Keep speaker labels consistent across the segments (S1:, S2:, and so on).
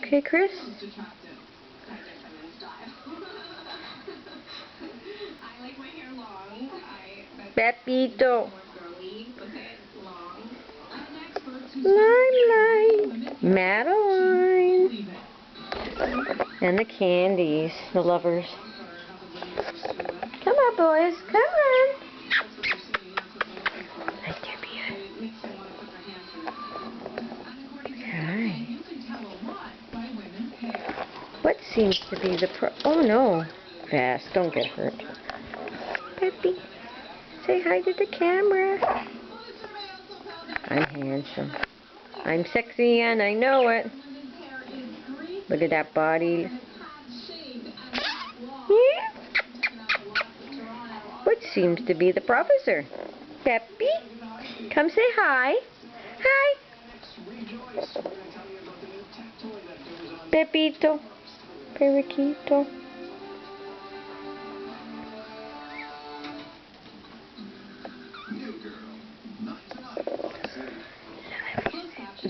S1: Okay, Criss? Peppito. Limelite. Madeline. And the candies, the lovers. Come on, boys. Come on. Hi. What seems to be the oh no. Fast, don't get hurt. Peppy, say hi to the camera. I'm handsome. I'm sexy and I know it. Look at that body. Yeah. What seems to be the professor? Peppy, come say hi. Hi. Pepito. Periquito.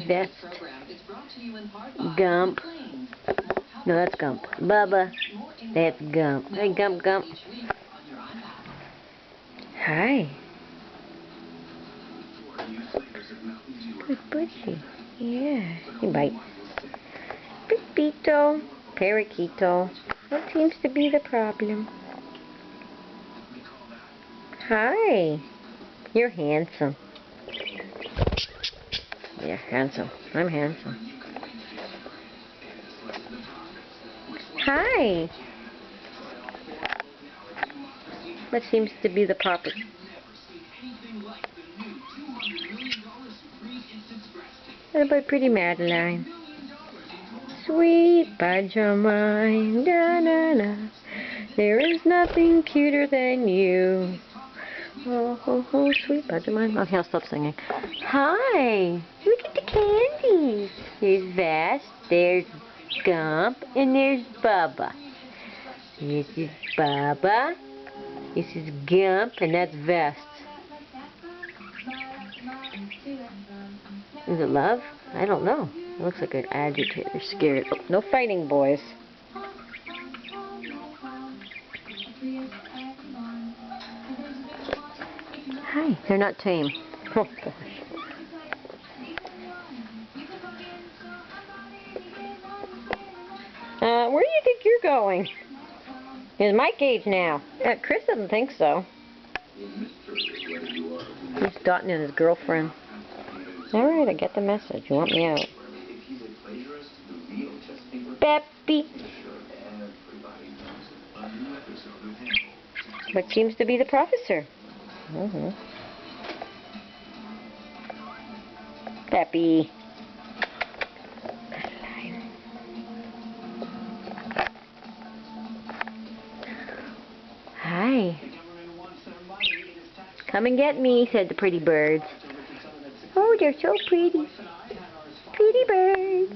S1: Vest. Gump. No, that's Gump. Bubba. That's Gump. Hey, Gump, Gump. Hi. Good Budgie. Yeah. He bites. Pepito. Periquito. What seems to be the problem? Hi. You're handsome. You're handsome. I'm handsome. Hi. What seems to be the problem? What about pretty Madeline? Sweet Budgie, da na na. There is nothing cuter than you. Oh, oh, oh, sweet Budgie. Okay, I'll stop singing. Hi. Look at the candies. There's Vest, there's Gump, and there's Bubba. This is Bubba. This is Gump, and that's Vest. Is it love? I don't know. It looks like an agitator, scared. Oh, no fighting, boys. Hi. They're not tame. Oh, gosh. Where do you think you're going? It's my cage now. Criss doesn't think so. He's dotting in his girlfriend. Alright, I get the message. You want me out. Peppy. What seems to be the professor? Peppy. Hi. Come and get me, said the pretty birds. Oh, they're so pretty. Pretty birds.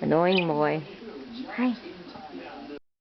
S1: Annoying boy. Hi.